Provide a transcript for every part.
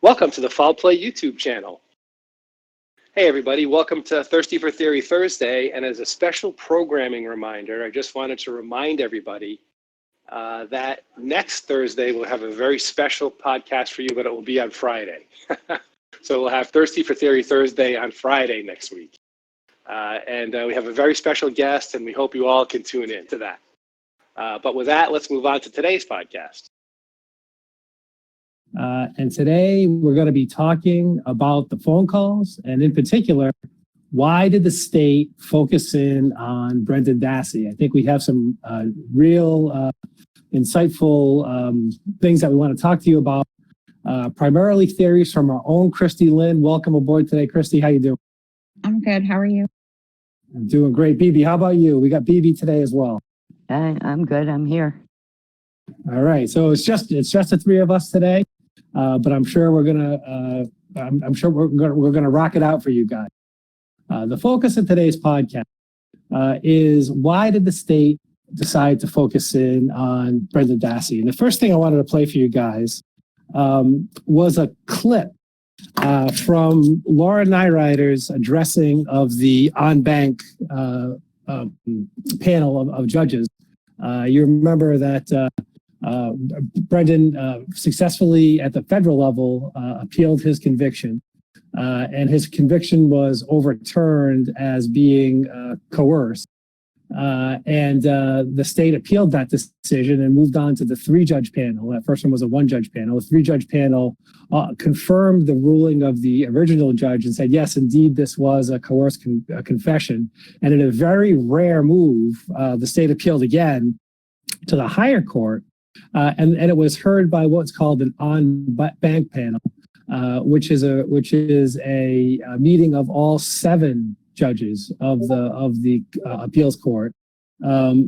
Welcome to the Foul Play YouTube channel. Hey everybody, welcome to Thirsty for Theory Thursday, and as a special programming reminder, I just wanted to remind everybody that next Thursday we'll have a very special podcast for you, but it will be on Friday. So we'll have Thirsty for Theory Thursday on Friday next week. And we have a very special guest, and we hope you all can tune in to that. But with that, let's move on to today's podcast. And today we're going to be talking about the phone calls, and in particular, why did the state focus in on Brendan Dassey? I think we have some real insightful things that we want to talk to you about, primarily theories from our own Kristi Lynn. Welcome aboard today, Kristi. How you doing? I'm good. How are you? I'm doing great. BB, how about you? We got BB today as well. I'm good. I'm here. All right. So it's just the three of us today. But I'm sure we're gonna rock it out for you guys. The focus of today's podcast is why did the state decide to focus in on Brendan Dassey? And the first thing I wanted to play for you guys was a clip from Laura Nyrider's addressing of the Banc panel of judges. You remember that. Brendan successfully at the federal level appealed his conviction, and his conviction was overturned as being coerced. And the state appealed that decision and moved on to the three-judge panel. That first one was a one-judge panel. The three-judge panel confirmed the ruling of the original judge and said, yes, indeed, this was a coerced confession. And in a very rare move, the state appealed again to the higher court. And it was heard by what's called an Banc panel, which is a meeting of all 7 judges of the appeals court, that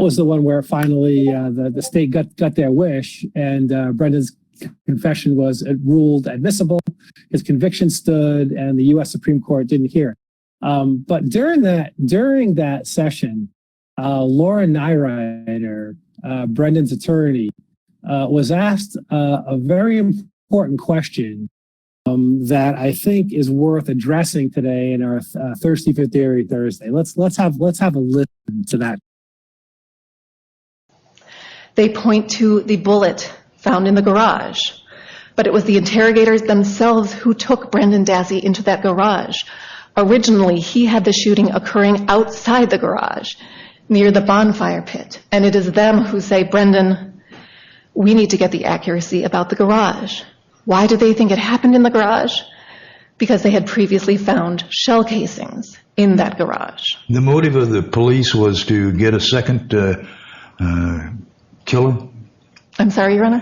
was the one where finally the state got their wish, and Brendan's confession was ruled admissible. His conviction stood, and the U.S. Supreme Court didn't hear it. But during that session, Laura Nyrider, Brendan's attorney, was asked a very important question that I think is worth addressing today in our Thirsty for Theory Thursday. Let's have a listen to that. They point to the bullet found in the garage, but it was the interrogators themselves who took Brendan Dassey into that garage. Originally, he had the shooting occurring outside the garage, near the bonfire pit, and it is them who say, Brendan, we need to get the accuracy about the garage. Why do they think it happened in the garage? Because they had previously found shell casings in that garage. The motive of the police was to get a second killer? I'm sorry, Your Honor?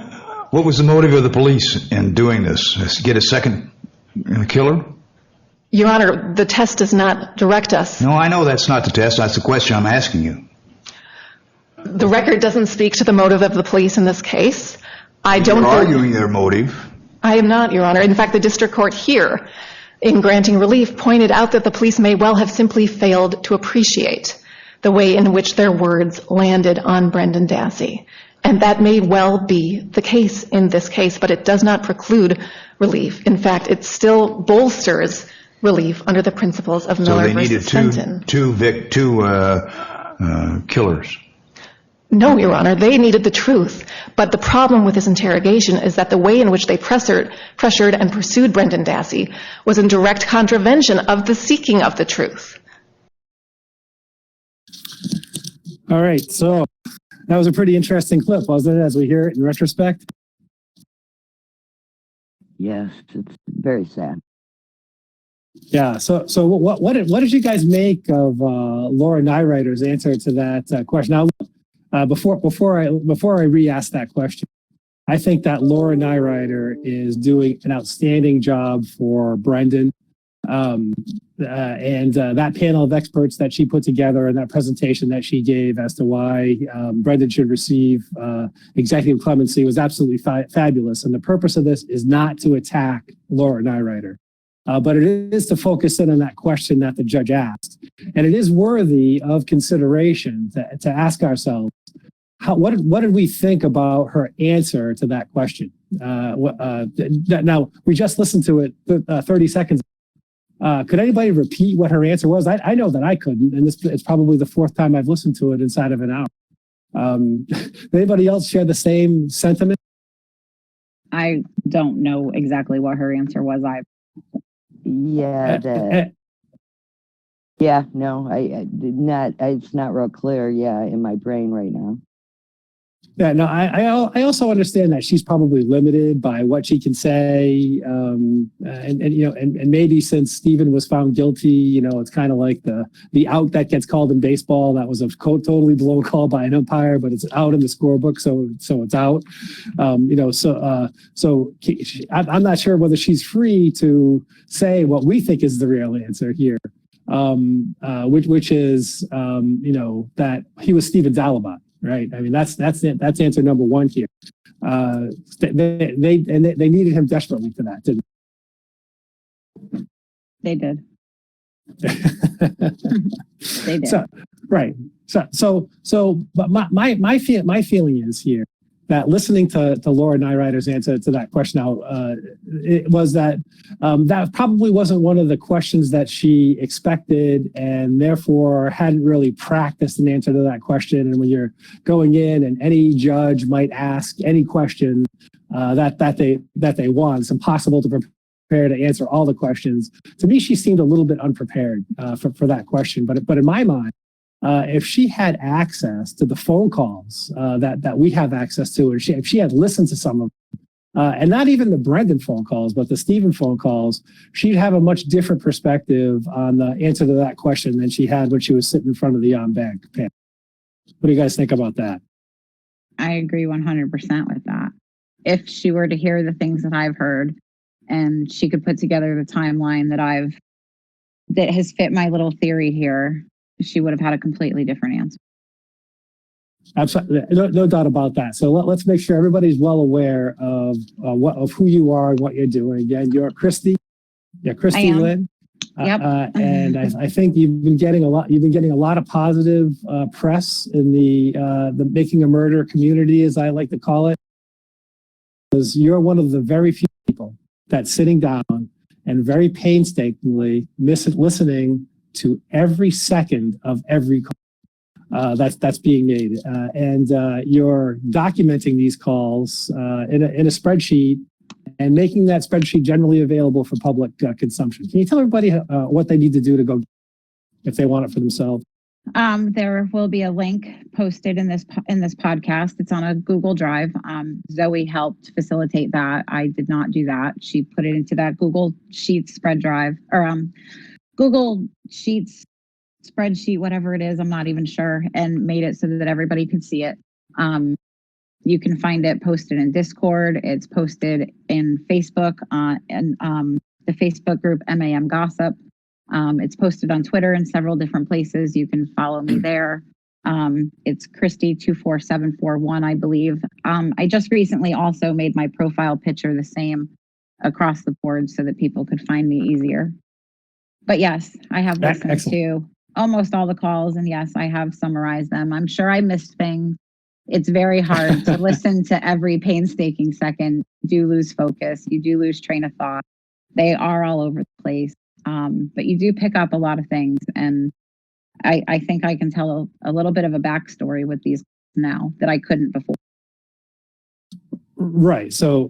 What was the motive of the police in doing this? Get a second killer? Your Honor, the test does not direct us. No, I know that's not the test. That's the question I'm asking you. The record doesn't speak to the motive of the police in this case. You're arguing their motive. I am not, Your Honor. In fact, the district court here, in granting relief, pointed out that the police may well have simply failed to appreciate the way in which their words landed on Brendan Dassey. And that may well be the case in this case, but it does not preclude relief. In fact, it still bolsters relief under the principles of Miller versus Fenton. So they needed two killers. No, Your Honor, they needed the truth. But the problem with this interrogation is that the way in which they pressured and pursued Brendan Dassey was in direct contravention of the seeking of the truth. All right, so that was a pretty interesting clip, wasn't it, as we hear it in retrospect? Yes, it's very sad. Yeah. So what did you guys make of Laura Nyrider's answer to that question? Now, before I re-ask that question, I think that Laura Nyrider is doing an outstanding job for Brendan, and that panel of experts that she put together and that presentation that she gave as to why Brendan should receive executive clemency was absolutely fabulous. And the purpose of this is not to attack Laura Nyrider. But it is to focus in on that question that the judge asked. And it is worthy of consideration to ask ourselves, what did we think about her answer to that question? Now, we just listened to it 30 seconds. Could anybody repeat what her answer was? I know that I couldn't, and it's probably the fourth time I've listened to it inside of an hour. Anybody else share the same sentiment? I don't know exactly what her answer was. Yeah, no, I did not. It's not real clear. Yeah, in my brain right now. Yeah, no, I also understand that she's probably limited by what she can say, and maybe since Steven was found guilty, it's kind of like the out that gets called in baseball. That was a totally blown call by an umpire, but it's out in the scorebook, so it's out. So I'm not sure whether she's free to say what we think is the real answer here, which is that he was Steven's alibi. Right. I mean, that's answer number one here. They needed him desperately for that, didn't they? They did. They did. So, right. So, but my feeling is here that listening to Laura Nyrider's answer to that question now, it was that that probably wasn't one of the questions that she expected, and therefore hadn't really practiced an answer to that question. And when you're going in and any judge might ask any question that they want, it's impossible to prepare to answer all the questions. To me, she seemed a little bit unprepared for that question. But in my mind, if she had access to the phone calls that we have access to, and if she had listened to some of them, and not even the Brendan phone calls, but the Steven phone calls, she'd have a much different perspective on the answer to that question than she had when she was sitting in front of the Banc panel. What do you guys think about that? I agree 100% with that. If she were to hear the things that I've heard, and she could put together the timeline that has fit my little theory here, she would have had a completely different answer. Absolutely, no doubt about that. So let's make sure everybody's well aware of who you are and what you're doing. Again, you're Kristi. Yeah, Kristi Lynn. Yep. And I think you've been getting a lot of positive press in the making a murder community, as I like to call it, because you're one of the very few people that's sitting down and very painstakingly listening to every second of every call that's being made, and you're documenting these calls in a spreadsheet and making that spreadsheet generally available for public consumption. Can you tell everybody what they need to do to go if they want it for themselves? There will be a link posted in this podcast. It's on a Google Drive. Zoe helped facilitate that. I did not do that. She put it into that Google Sheets spread drive, or Google Sheets spreadsheet, whatever it is, I'm not even sure, and made it so that everybody could see it. You can find it posted in Discord. It's posted in Facebook, and the Facebook group MAM Gossip. It's posted on Twitter in several different places. You can follow me there. It's Kristi24741, I believe. I just recently also made my profile picture the same across the board so that people could find me easier. But yes, I have listened to almost all the calls, and yes, I have summarized them. I'm sure I missed things. It's very hard to listen to every painstaking second. You do lose focus. You do lose train of thought. They are all over the place. But you do pick up a lot of things. And I think I can tell a little bit of a backstory with these now that I couldn't before. Right. So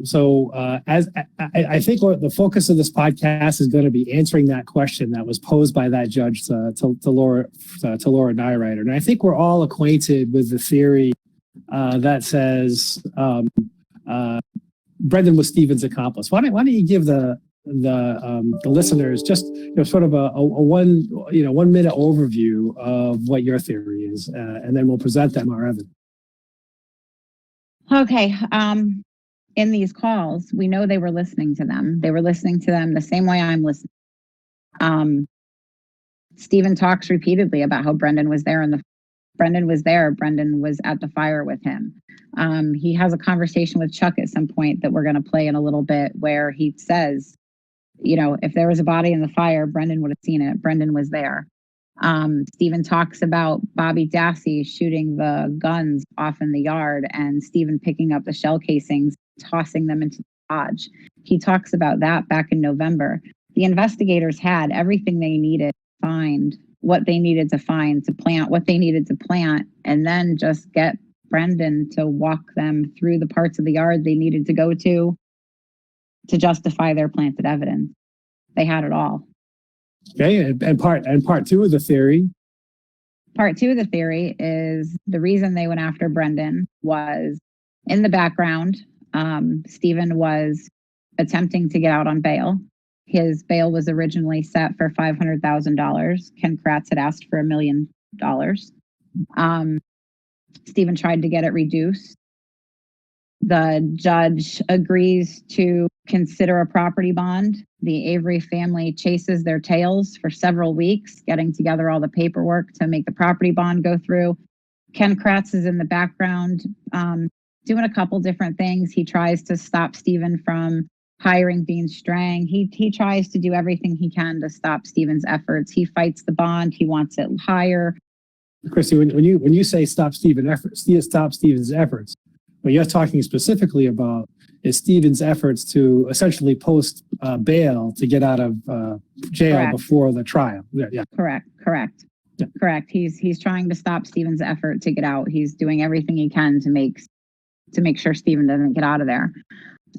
as I think what the focus of this podcast is going to be answering that question that was posed by that judge to Laura Nyrider. And I think we're all acquainted with the theory that says Brendan was Steven's accomplice. Why don't you give the listeners just sort of a 1 minute overview of what your theory is, and then we'll present them our evidence. Okay. In these calls, we know they were listening to them. They were listening to them the same way I'm listening. Steven talks repeatedly about how Brendan was there, and Brendan was there. Brendan was at the fire with him. He has a conversation with Chuck at some point that we're going to play in a little bit, where he says, if there was a body in the fire, Brendan would have seen it. Brendan was there. Steven talks about Bobby Dassey shooting the guns off in the yard and Steven picking up the shell casings, tossing them into the lodge. He talks about that back in November. The investigators had everything they needed to find what they needed to find, to plant what they needed to plant, and then just get Brendan to walk them through the parts of the yard they needed to go to justify their planted evidence. They had it all. Okay, and part two of the theory. Part two of the theory is the reason they went after Brendan was in the background. Steven was attempting to get out on bail. His bail was originally set for $500,000. Ken Kratz had asked for $1 million. Steven tried to get it reduced. The judge agrees to consider a property bond. The Avery family chases their tails for several weeks, getting together all the paperwork to make the property bond go through. Ken Kratz is in the background doing a couple different things. He tries to stop Steven from hiring Dean Strang. He tries to do everything he can to stop Steven's efforts. He fights the bond. He wants it higher. Kristi, when you say stop Steven's efforts, what you're talking specifically about is Steven's efforts to essentially post bail to get out of jail Correct. Before the trial. Yeah. Correct. Yeah. Correct. He's trying to stop Steven's effort to get out. He's doing everything he can to make sure Steven doesn't get out of there.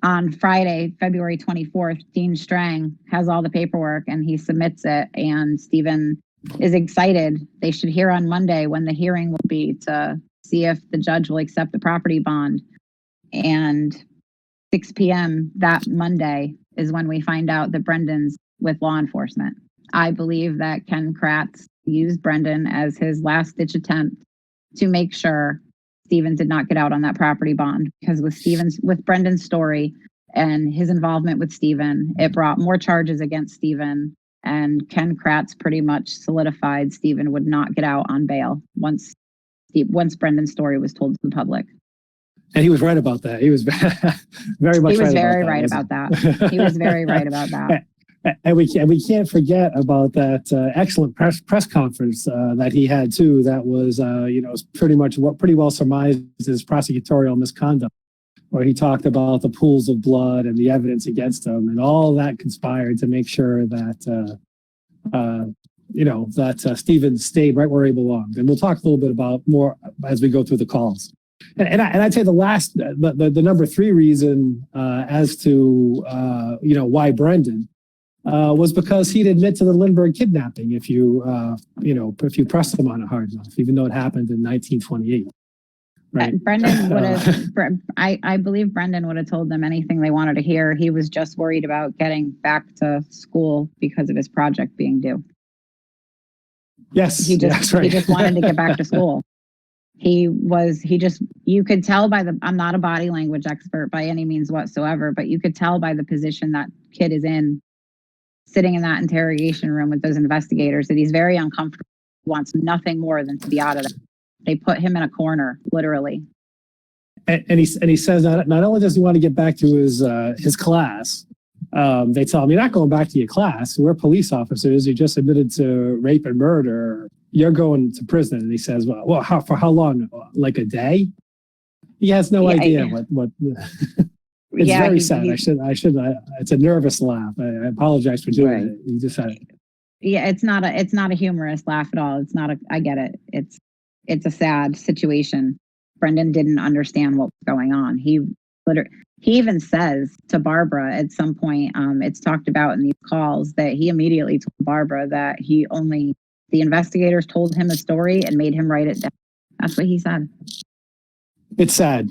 On Friday, February 24th, Dean Strang has all the paperwork and he submits it, and Steven is excited. They should hear on Monday when the hearing will be to see if the judge will accept the property bond. And 6 p.m. that Monday is when we find out that Brendan's with law enforcement. I believe that Ken Kratz used Brendan as his last-ditch attempt to make sure Steven did not get out on that property bond, because with Brendan's story and his involvement with Steven, it brought more charges against Steven, and Ken Kratz pretty much solidified Steven would not get out on bail once Brendan's story was told to the public. And he was right about that. He was very much. He was right very about right about that. He was very right about that. And we can't forget about that excellent press conference that he had too. That was pretty well surmised his prosecutorial misconduct, where he talked about the pools of blood and the evidence against him, and all that conspired to make sure that Steven stayed right where he belonged. And we'll talk a little bit about more as we go through the calls. And I'd say the number three reason as to why Brendan was because he'd admit to the Lindbergh kidnapping if you pressed him on it hard enough, even though it happened in 1928. Right. Brendan would have. I believe Brendan would have told them anything they wanted to hear. He was just worried about getting back to school because of his project being due. Yes, he just wanted to get back to school. You could tell by I'm not a body language expert by any means whatsoever, but you could tell by the position that kid is in, sitting in that interrogation room with those investigators, that he's very uncomfortable, wants nothing more than to be out of there. They put him in a corner, literally. And he says not only does he want to get back to his class, they tell him, you're not going back to your class. We're police officers. You just admitted to rape and murder. You're going to prison. And he says, well, for how long? Like a day? He has no idea what. It's very sad. It's a nervous laugh. I apologize for doing it. He just had. Yeah, it's not a humorous laugh at all. I get it. It's a sad situation. Brendan didn't understand what was going on. He even says to Barbara at some point, it's talked about in these calls, that he immediately told Barbara that the investigators told him a story and made him write it down. That's what he said. It's sad.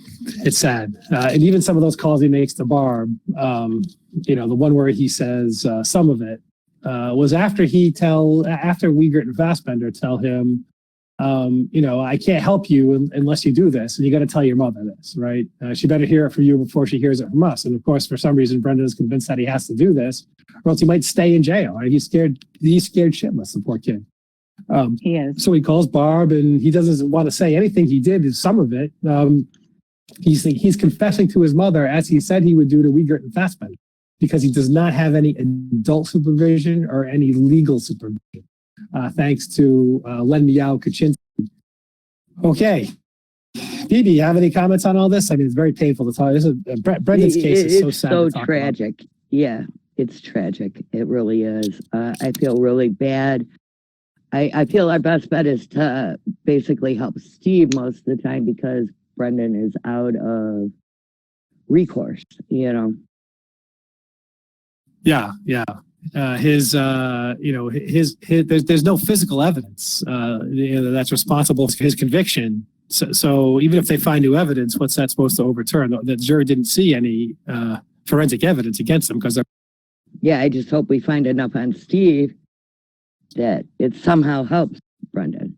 And even some of those calls he makes to Barb, the one where he says some of it was after Wiegert and Fassbender tell him, I can't help you unless you do this, and you got to tell your mother this, right? She better hear it from you before she hears it from us. And of course, for some reason, Brendan is convinced that he has to do this, or else he might stay in jail. Right? He's scared shitless, the poor kid. He is. So he calls Barb, and he doesn't want to say anything he did. Is some of it. He's confessing to his mother, as he said he would do to Wiegert and Fassbender, because he does not have any adult supervision or any legal supervision. thanks to Len Meow Kaczynski. Okay. Phoebe, you have any comments on all this? I mean, it's very painful to talk. This is, Brendan's case is so sad. It's so tragic. Yeah, it's tragic. It really is. I feel really bad. I feel our best bet is to basically help Steve most of the time because Brendan is out of recourse, you know. Yeah. There's no physical evidence that's responsible for his conviction. So even if they find new evidence, what's that supposed to overturn? The jury didn't see any forensic evidence against them because they're. Yeah, I just hope we find enough on Steve that it somehow helps Brendan.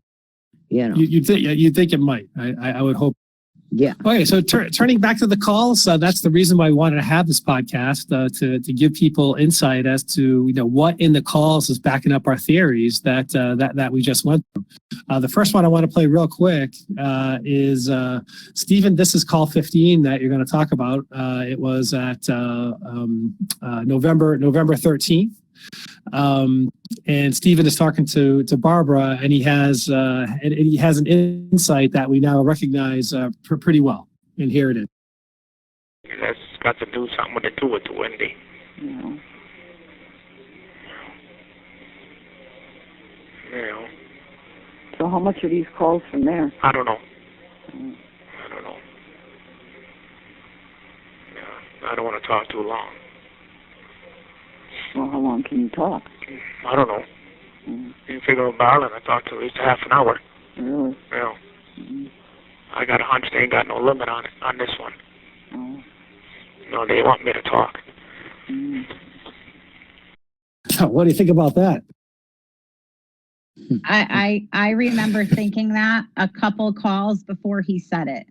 You know, you think it might. I would hope. Yeah. Okay, so turning back to the calls, that's the reason why I wanted to have this podcast to give people insight as to what in the calls is backing up our theories that we just went through. The first one I want to play real quick is Steven. This is call 15 that you're going to talk about. It was at November 13th. And Steven is talking to Barbara, and he has an insight that we now recognize pretty well. And here it is. That's got to do something with the two with Wendy. Yeah. Yeah. So how much are these calls from there? I don't know. Mm. I don't know. Yeah. I don't want to talk too long. Well, how long can you talk? I don't know. Mm. You figure about Ireland, I talked to at least half an hour. Really? Yeah. Mm. I got a hunch they ain't got no limit on it, on this one. Oh. No, they want me to talk. Mm. What do you think about that? I remember thinking that a couple calls before he said it.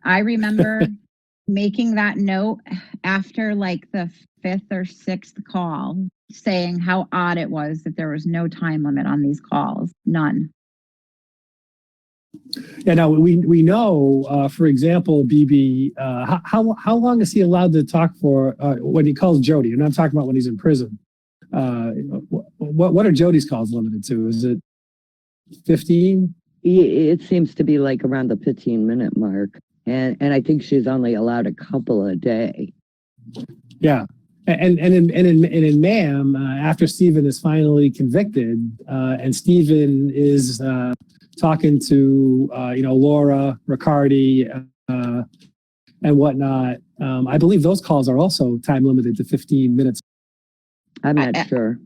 I remember making that note after like the 5th or 6th call, saying how odd it was that there was no time limit on these calls. None. Yeah, now we know, for example, BB, how long is he allowed to talk for when he calls Jody? And I'm talking about when he's in prison. What are Jody's calls limited to? Is it 15? It seems to be like around the 15-minute mark. And I think she's only allowed a couple a day. Yeah. And in Ma'am, after Steven is finally convicted, and Steven is talking to Laura, Riccardi, and whatnot, I believe those calls are also time limited to 15 minutes. I'm not sure.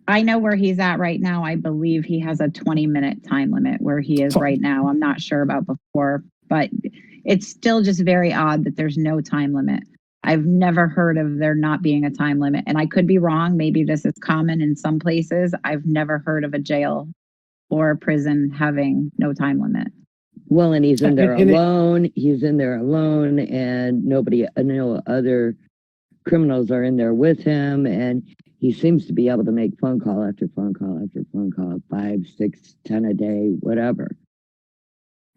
I know where he's at right now. I believe he has a 20-minute time limit where he is right now. I'm not sure about before, but it's still just very odd that there's no time limit. I've never heard of there not being a time limit. And I could be wrong. Maybe this is common in some places. I've never heard of a jail or a prison having no time limit. Well, and he's in there alone. He's in there alone, and no other criminals are in there with him. And he seems to be able to make phone call after phone call after phone call, 5, 6, 10 a day, whatever.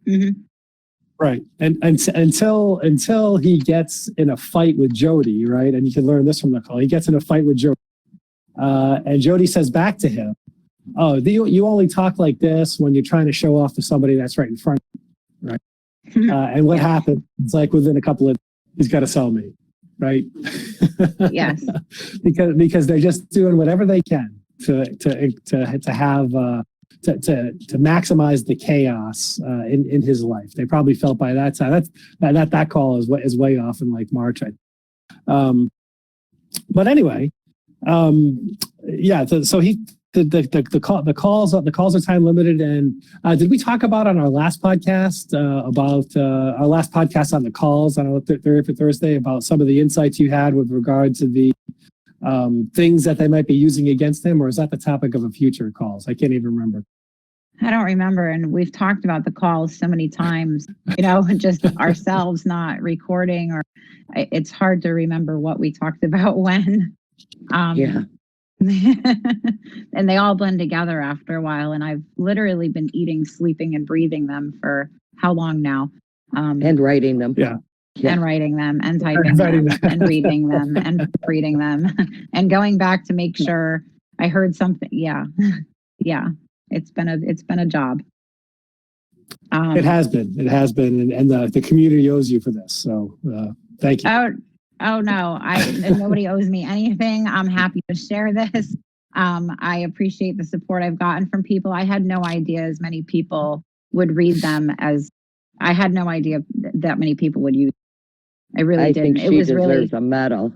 Mm-hmm. Right. And until he gets in a fight with Jody, right? And you can learn this from the call. He gets in a fight with Jody. And Jody says back to him, oh, you only talk like this when you're trying to show off to somebody that's right in front of you, right? And what happened? It's like within a couple of, he's got to sell me, right? Yes. because they're just doing whatever they can to maximize the chaos in his life. They probably felt by that time that call is way off in like March. But anyway, yeah. So he the calls are time limited. And did we talk about on our last podcast our last podcast on the calls on Thursday about some of the insights you had with regard to the things that they might be using against him, or is that the topic of a future calls? I can't even remember. I don't remember. And we've talked about the calls so many times, just ourselves not recording, or it's hard to remember what we talked about when. Yeah. And they all blend together after a while. And I've literally been eating, sleeping, and breathing them for how long now? And writing them. Yeah. And writing them and typing them and reading them and reading them and going back to make sure I heard something. Yeah. Yeah. It's been a job. It has been, and the community owes you for this. So thank you. Oh no, nobody owes me anything. I'm happy to share this. I appreciate the support I've gotten from people. I had no idea as many people would read them as I had no idea that many people would use. I really didn't. Think she deserves a medal.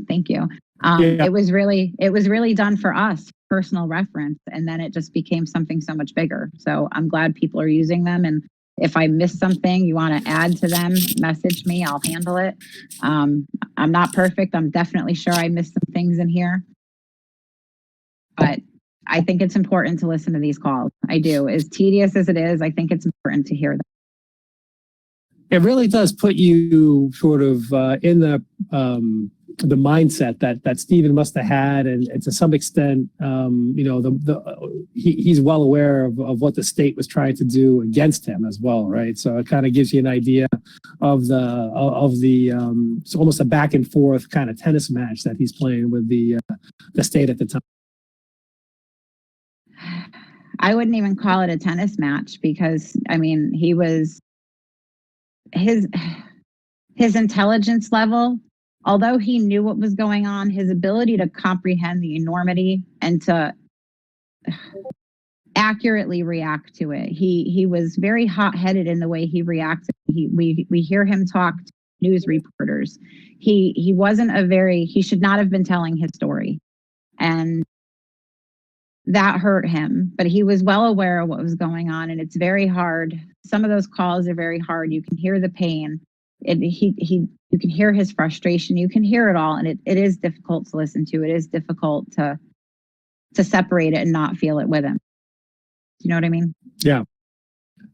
Thank you. It was really done for us, personal reference, and then it just became something so much bigger. So I'm glad people are using them. And if I miss something you want to add to them, message me. I'll handle it. I'm not perfect. I'm definitely sure I missed some things in here, but I think it's important to listen to these calls. I do. As tedious as it is, I think it's important to hear them. It really does put you sort of in the mindset that Steven must have had, and to some extent, he's well aware of what the state was trying to do against him as well, right? So it kind of gives you an idea of the it's almost a back and forth kind of tennis match that he's playing with the state at the time. I wouldn't even call it a tennis match because he was his intelligence level. Although he knew what was going on, his ability to comprehend the enormity and to accurately react to it. He was very hot-headed in the way he reacted. We hear him talk to news reporters. He should not have been telling his story. And that hurt him, but he was well aware of what was going on, and it's very hard. Some of those calls are very hard. You can hear the pain. You can hear his frustration. You can hear it all, and it is difficult to listen to. It is difficult to separate it and not feel it with him. Do you know what I mean? Yeah,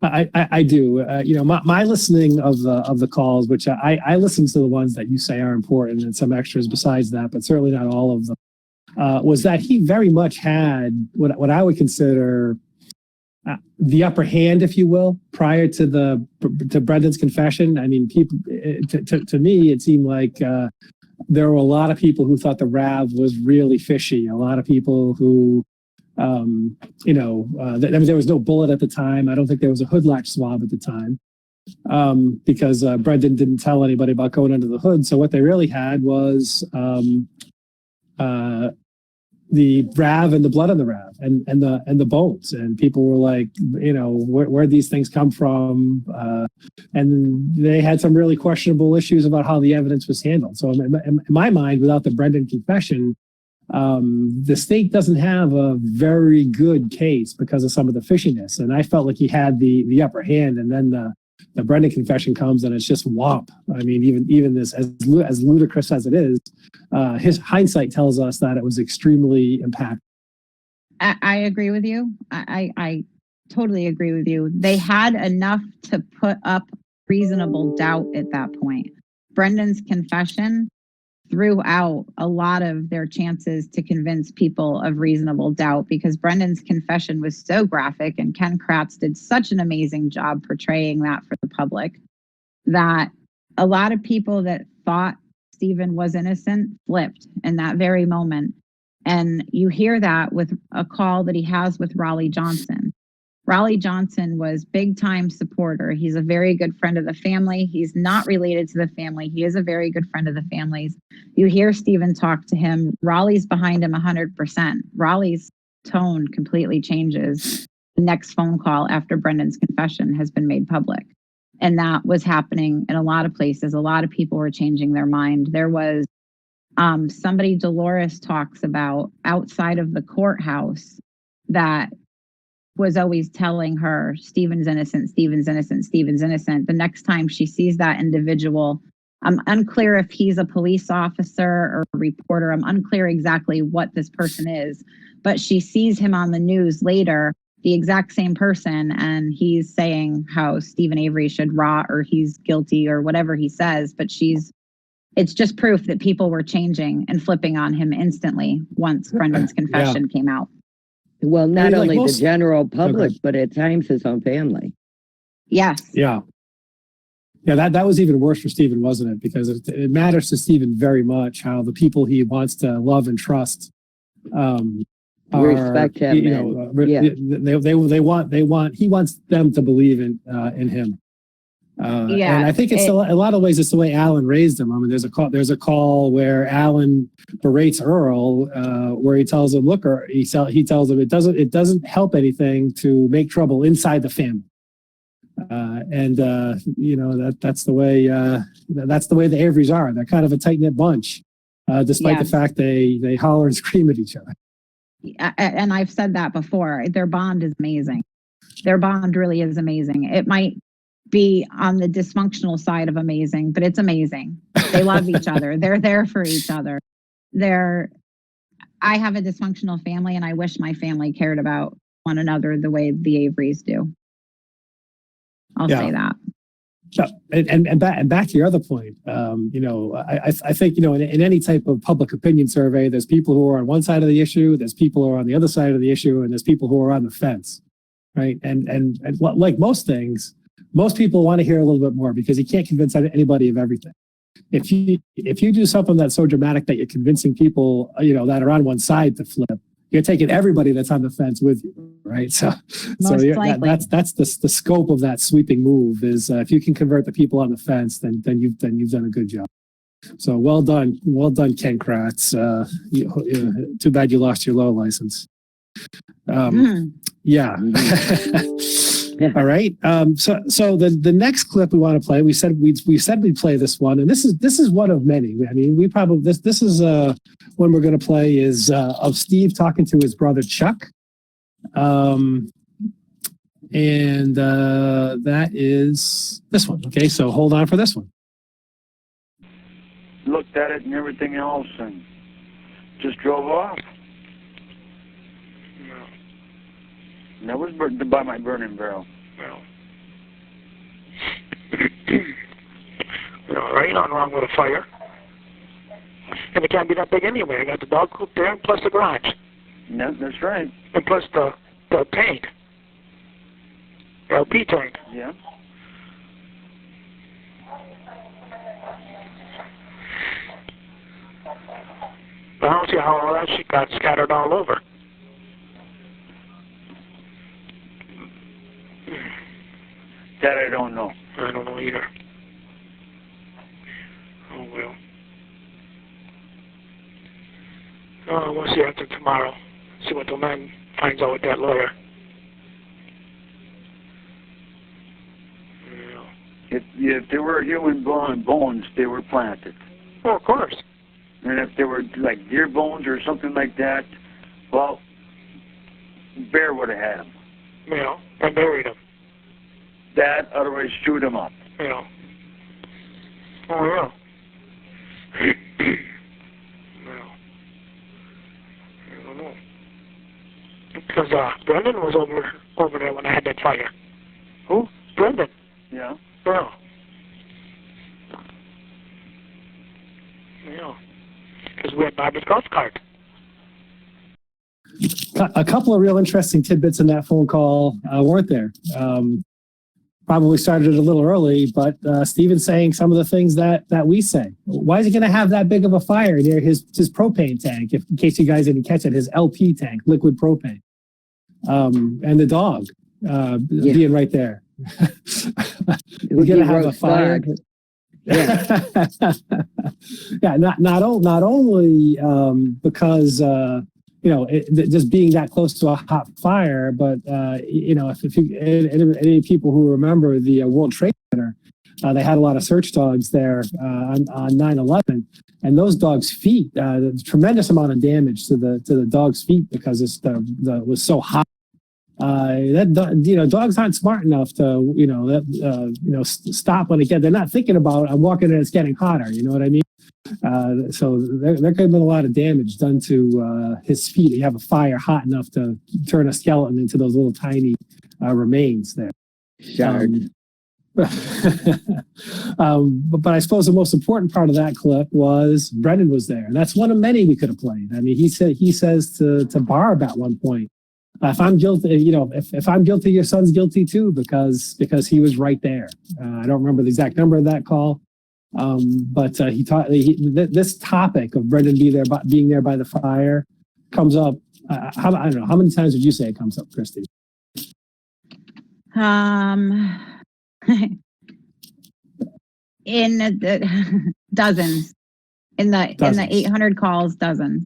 I do. My listening of the calls, which I listen to the ones that you say are important and some extras besides that, but certainly not all of them. Was that he very much had what I would consider the upper hand, if you will, prior to Brendan's confession. I mean, people to me, it seemed like there were a lot of people who thought the RAV was really fishy. A lot of people who, there was no bullet at the time. I don't think there was a hood latch swab at the time because Brendan didn't tell anybody about going under the hood. So what they really had was the RAV and the blood on the RAV and the bones, and people were like, where'd these things come from? And they had some really questionable issues about how the evidence was handled. So in my mind, without the Brendan confession, the state doesn't have a very good case because of some of the fishiness. And I felt like he had the upper hand, and then the Brendan confession comes and it's just whomp. I mean, even this, as ludicrous as it is, his hindsight tells us that it was extremely impactful. I agree with you. I totally agree with you. They had enough to put up reasonable doubt at that point. Brendan's confession threw out a lot of their chances to convince people of reasonable doubt because Brendan's confession was so graphic, and Ken Kratz did such an amazing job portraying that for the public that a lot of people that thought Steven was innocent flipped in that very moment. And you hear that with a call that he has with Raleigh Johnson. Raleigh Johnson was big time supporter. He's a very good friend of the family. He's not related to the family. He is a very good friend of the family's. You hear Steven talk to him. Raleigh's behind him 100%. Raleigh's tone completely changes the next phone call after Brendan's confession has been made public. And that was happening in a lot of places. A lot of people were changing their mind. There was somebody Dolores talks about outside of the courthouse that was always telling her, Steven's innocent, Steven's innocent, Steven's innocent. The next time she sees that individual, I'm unclear if he's a police officer or a reporter. I'm unclear exactly what this person is, but she sees him on the news later, the exact same person, and he's saying how Steven Avery should rot or he's guilty or whatever he says, but it's just proof that people were changing and flipping on him instantly once Brendan's confession came out. Well, not only the general public, but at times his own family. Yes. Yeah. Yeah, that was even worse for Steven, wasn't it? Because it matters to Steven very much how the people he wants to love and trust Respect him, you and- know, yeah. he wants them to believe in him. Yeah, and I think it's a lot of ways it's the way Alan raised him. I mean, there's a call where Alan berates Earl, where he tells him, "Look," or he tells him, "It doesn't help anything to make trouble inside the family." You know, that's the way the Averys are. They're kind of a tight knit bunch, despite the fact they holler and scream at each other. And I've said that before. Their bond is amazing. Their bond really is amazing. It might be on the dysfunctional side of amazing, but it's amazing. They love each other. They're there for each other. I have a dysfunctional family, and I wish my family cared about one another the way the Averys do. I'll say that. Yeah, and back to your other point, you know, I think, you know, in any type of public opinion survey, there's people who are on one side of the issue, there's people who are on the other side of the issue, and there's people who are on the fence, right? And like most things, most people want to hear a little bit more because you can't convince anybody of everything. If you do something that's so dramatic that you're convincing people, you know, that are on one side to flip, you're taking everybody that's on the fence with you, right? So that's the scope of that sweeping move is if you can convert the people on the fence, then you've done a good job. So well done, Ken Kratz. Too bad you lost your law license. Yeah. All right. So the next clip we want to play, we said we'd play this one, and this is one of many. I mean, we probably this is one we're going to play is of Steve talking to his brother Chuck, and that is this one. Okay, so hold on for this one. Looked at it and everything else, and just drove off. And that was by my burning barrel. Well, you know, there ain't nothing wrong with a fire. And it can't be that big anyway. I got the dog coop there, and plus the garage. Yeah, that's right. And plus the tank. LP tank. Yeah. But I don't see how all that shit got scattered all over. That I don't know. I don't know either. Oh, well. Oh, we'll see after tomorrow. See what the man finds out with that lawyer. Yeah. If there were human bones, they were planted. Oh, of course. And if they were like deer bones or something like that, well, bear would have had them. You know, and buried them. That, otherwise shoot them up. You know. Oh, yeah. Well, I don't know. Because Brendan was over there when I had that fire. Who? Brendan. Yeah. Yeah. Yeah. Because we had Barbara's golf cart. A couple of real interesting tidbits in that phone call, weren't there? Probably started it a little early, but Steven's saying some of the things that we say. Why is he going to have that big of a fire near his propane tank? If in case you guys didn't catch it, his LP tank, liquid propane, and the dog being right there. We're going to have a fire. Yeah, yeah. Not only because you know, just being that close to a hot fire, but you know, if you any people who remember the World Trade Center, they had a lot of search dogs there on 9/11, and those dogs' feet, tremendous amount of damage to the dog's feet because it was so hot. Dogs aren't smart enough to stop when they're not thinking about I'm walking and it's getting hotter. You know what I mean? So there could have been a lot of damage done to his feet. You have a fire hot enough to turn a skeleton into those little tiny remains there. Shards. But I suppose the most important part of that clip was Brendan was there. That's one of many we could have played. I mean, he says to Barb at one point, if I'm guilty, if I'm guilty, your son's guilty too, because he was right there. I don't remember the exact number of that call. But this topic of Brendan being there by the fire comes up I don't know. How many times would you say it comes up, Kristi? In the dozens. In the 800 calls, dozens.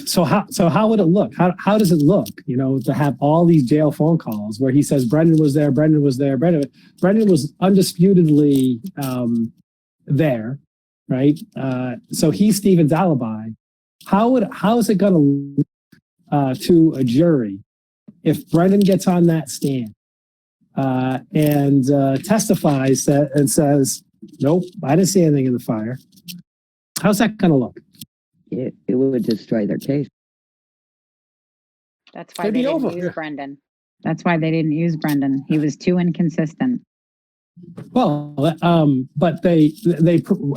So how would it look? How does it look? You know, to have all these jail phone calls where he says Brendan was there, Brendan was there, Brendan was undisputedly there, right? So he's Steven's alibi. How is it going to look to a jury if Brendan gets on that stand and testifies and says, nope, I didn't see anything in the fire? How's that going to look? It would destroy their case. That's why they didn't use Brendan. That's why they didn't use Brendan. He was too inconsistent. Well, but they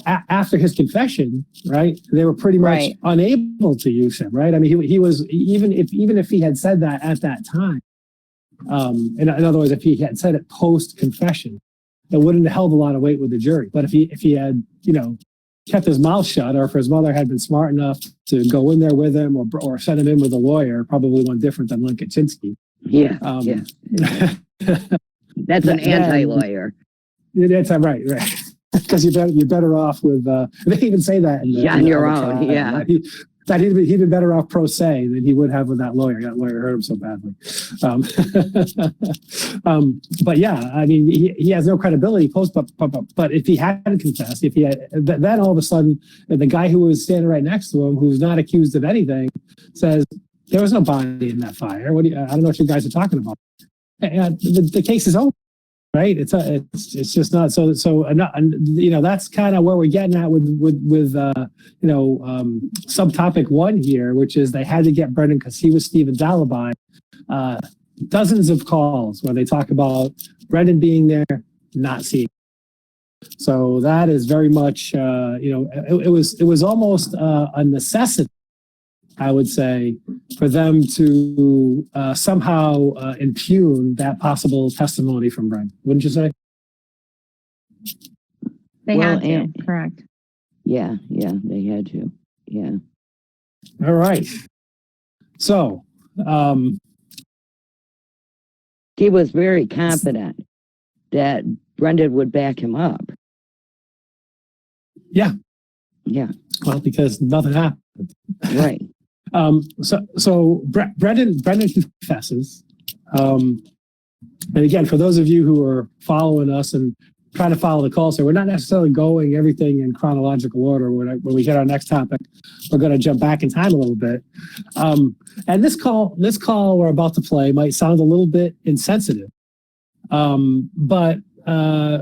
after his confession, right? They were pretty much unable to use him, right? I mean, he was even if he had said that at that time. In other words, if he had said it post confession, it wouldn't have held a lot of weight with the jury. But if he had, you know, kept his mouth shut, or if his mother had been smart enough to go in there with him or send him in with a lawyer, probably one different than Lynn Kaczynski. Yeah. That's an anti-lawyer. That's right. Because you're better off with. They even say that on your own. Yeah. That he'd been better off pro se than he would have with that lawyer. That lawyer hurt him so badly. But yeah, I mean, he has no credibility post. But if he hadn't confessed, if he had, then all of a sudden the guy who was standing right next to him, who's not accused of anything, says there was no body in that fire. I don't know what you guys are talking about. And the case is over. Right, it's just not so. You know, that's kind of where we're getting at with subtopic 1 here, which is they had to get Brendan because he was Steven's alibi. Dozens of calls where they talk about Brendan being there, not seeing. So that is very much, it was almost a necessity, I would say, for them to somehow impugn that possible testimony from Brendan. Wouldn't you say? They had to, correct. Yeah, they had to. Yeah. All right. So, he was very confident that Brendan would back him up. Yeah. Yeah. Well, because nothing happened. Right. So Brendan confesses. And again, for those of you who are following us and trying to follow the call, so we're not necessarily going everything in chronological order. When we hit our next topic, we're going to jump back in time a little bit. And this call we're about to play might sound a little bit insensitive, but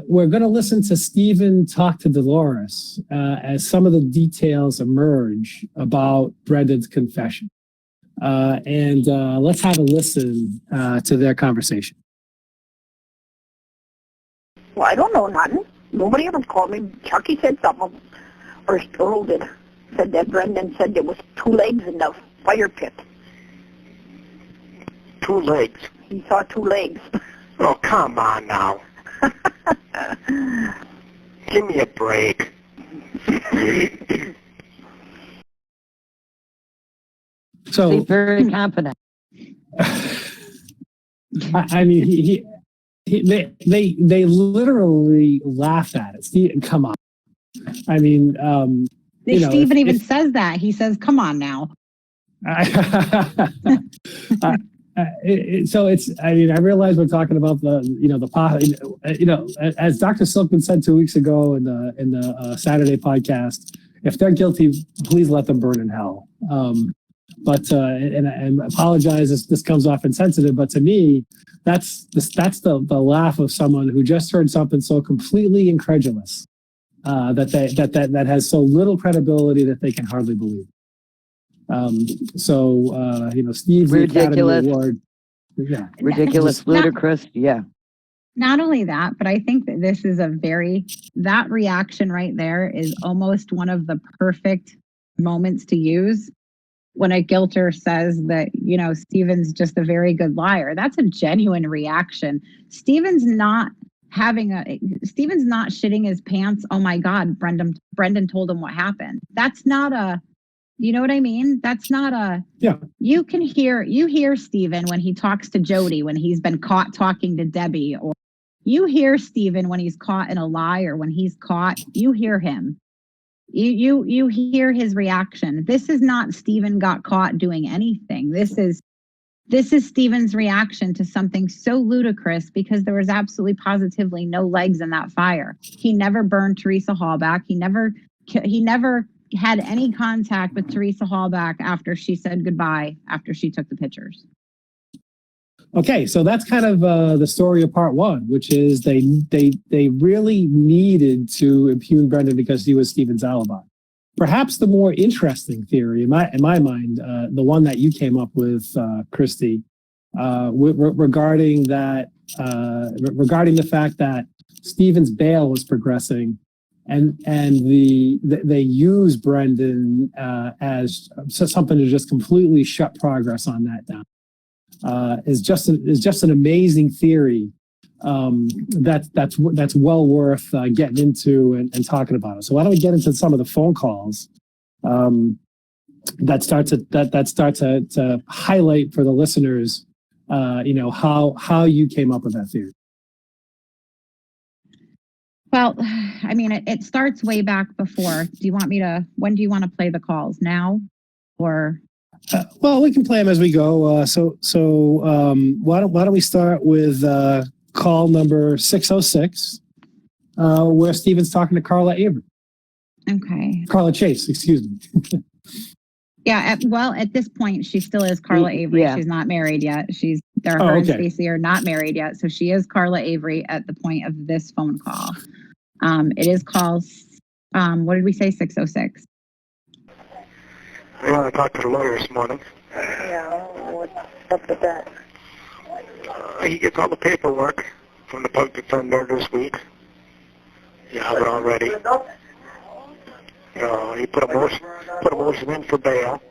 we're going to listen to Steven talk to Dolores as some of the details emerge about Brendan's confession. And let's have a listen to their conversation. Well, I don't know nothing. Nobody ever called me. Chucky said something, or Earl did. Said that Brendan said there was 2 legs in the fire pit. 2 legs? He saw 2 legs. Oh, come on now. Give me a break. So he's very confident. I mean, they literally laughed at it. Steve, come on. I mean, Steven even says that. He says, "Come on now." So it's. I mean, I realize we're talking about as Dr. Silkman said 2 weeks ago in the Saturday podcast. If they're guilty, please let them burn in hell. But I apologize if this comes off insensitive, but to me, that's the laugh of someone who just heard something so completely incredulous that has so little credibility that they can hardly believe. Steve, the Academy Award, yeah, ridiculous, ludicrous, yeah. Not only that, but I think that this is that reaction right there is almost one of the perfect moments to use when a guilter says that, Steven's just a very good liar. That's a genuine reaction. Steven's not shitting his pants. Oh my God, Brendan told him what happened. That's not You know what I mean? That's not a, Yeah. you hear Steven when he talks to Jody, when he's been caught talking to Debbie, or you hear Steven when he's caught in a lie, or when he's caught, you hear him. You hear his reaction. This is not Steven got caught doing anything. This is Steven's reaction to something so ludicrous, because there was absolutely positively no legs in that fire. He never burned Teresa Hallback. He never had any contact with Teresa Hallback after she said goodbye, after she took the pictures. Okay, so that's kind of the story of part one, which is they really needed to impugn Brendan because he was Steven's alibi. Perhaps the more interesting theory, in my mind, the one that you came up with, Kristi, regarding the fact that Steven's bail was progressing, and they use Brendan as something to just completely shut progress on that down. Is just an amazing theory that's well worth getting into and talking about it. So why don't we get into some of the phone calls that start to highlight for the listeners, how you came up with that theory. Well, I mean, it starts way back before. When do you want to play the calls now, or? Well, we can play them as we go. So why don't we start with call number 606, where Steven's talking to Carla Avery. Okay. Carla Chase, excuse me. Yeah. At this point, she still is Carla Avery. Yeah. She's not married yet. Her and Stacey are not married yet, so she is Carla Avery at the point of this phone call. It is call. What did we say? 606. I talked to the lawyer this morning. Yeah, what's up with that? He gets all the paperwork from the public defender this week. You have it already. He put a motion in for bail.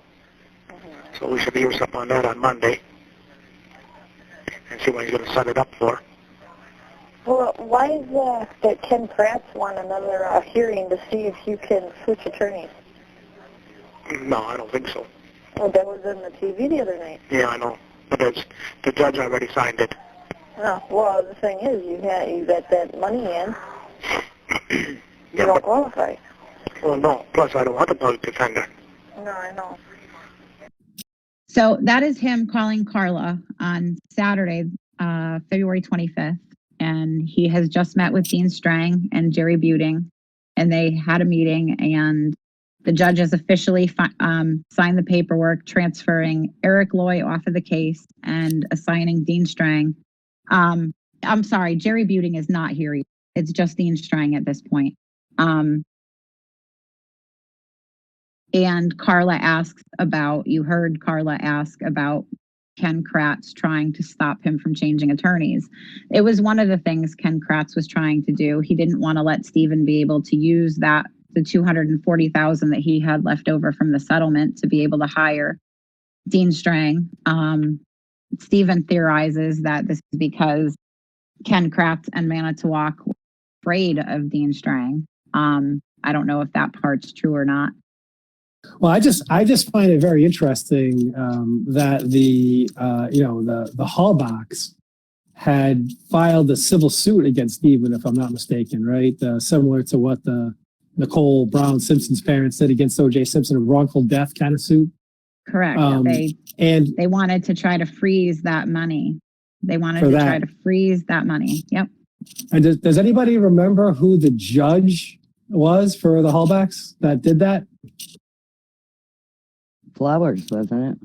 So we should hear something on that on Monday. And see what he's going to set it up for. Well, why is that Ken Kratz want another hearing to see if you can switch attorneys? No, I don't think so. Well, that was on the TV the other night. Yeah, I know. But the judge already signed it. No, well, the thing is, you got that money in. You Yeah, don't qualify. Well, no. Plus, I don't want a public defender. No, I know. So that is him calling Carla on Saturday, February 25th. And he has just met with Dean Strang and Jerry Buting, and they had a meeting, and the judge has officially signed the paperwork transferring Eric Loy off of the case and assigning Dean Strang. I'm sorry, Jerry Buting is not here. It's just Dean Strang at this point. And Carla you heard Carla ask about Ken Kratz trying to stop him from changing attorneys. It was one of the things Ken Kratz was trying to do. He didn't want to let Steven be able to use the $240,000 that he had left over from the settlement to be able to hire Dean Strang. Steven theorizes that this is because Ken Kratz and Manitowoc were afraid of Dean Strang. I don't know if that part's true or not. Well, I just find it very interesting that the Hallbacks had filed a civil suit against Steven, if I'm not mistaken, right? Similar to what the Nicole Brown Simpson's parents did against O.J. Simpson, a wrongful death kind of suit. Correct. They wanted to try to freeze that money. They wanted to try to freeze that money. Yep. And does anybody remember who the judge was for the Hallbacks that did that? Flowers, wasn't it?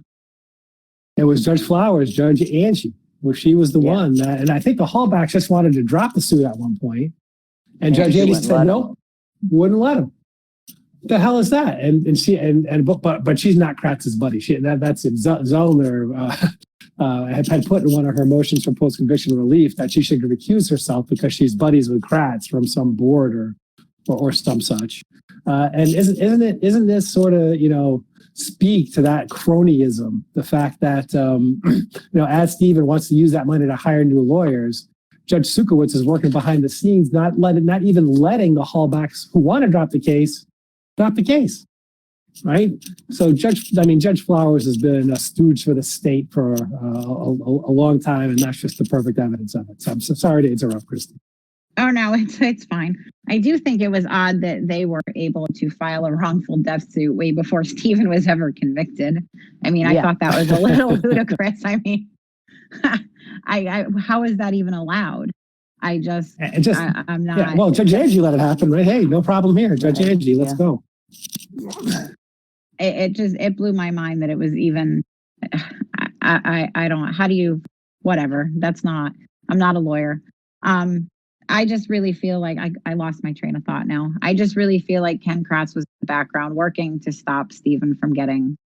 It was Judge Flowers, Judge Angie. Well, she was the one that, and I think the Hallbacks just wanted to drop the suit at one point, and Judge Angie said no, wouldn't let him. What the hell is that? But she's not Kratz's buddy. That's it. Zollner had put in one of her motions for post-conviction relief that she should recuse herself because she's buddies with Kratz from some board or some such. And isn't this sort of speak to that cronyism, the fact that as Steven wants to use that money to hire new lawyers, Judge Sukowitz is working behind the scenes, not even letting the Hallbacks who want to drop the case. right? So Judge Flowers has been a stooge for the state for a long time, and that's just the perfect evidence of it. So I'm so sorry to interrupt, Kristi. Oh no, it's fine. I do think it was odd that they were able to file a wrongful death suit way before Steven was ever convicted. I mean, I thought that was a little ludicrous. I mean, how is that even allowed? I'm not. Yeah, well, Judge Angie let it happen, right? Hey, no problem here, Judge Angie. Let's go. It blew my mind that it was even. I don't. How do you? Whatever. I'm not a lawyer. I just really feel like I lost my train of thought now. I just really feel like Ken Kratz was in the background working to stop Steven from getting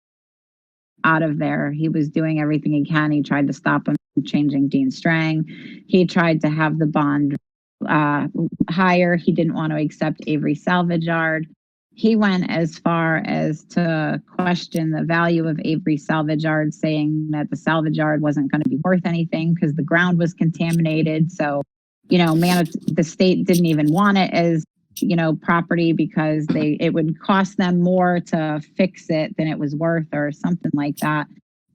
out of there. He was doing everything he can. He tried to stop him from changing Dean Strang. He tried to have the bond higher. He didn't want to accept Avery salvage yard. He went as far as to question the value of Avery salvage yard, saying that the salvage yard wasn't going to be worth anything because the ground was contaminated. So, the state didn't even want it as, property because it would cost them more to fix it than it was worth or something like that.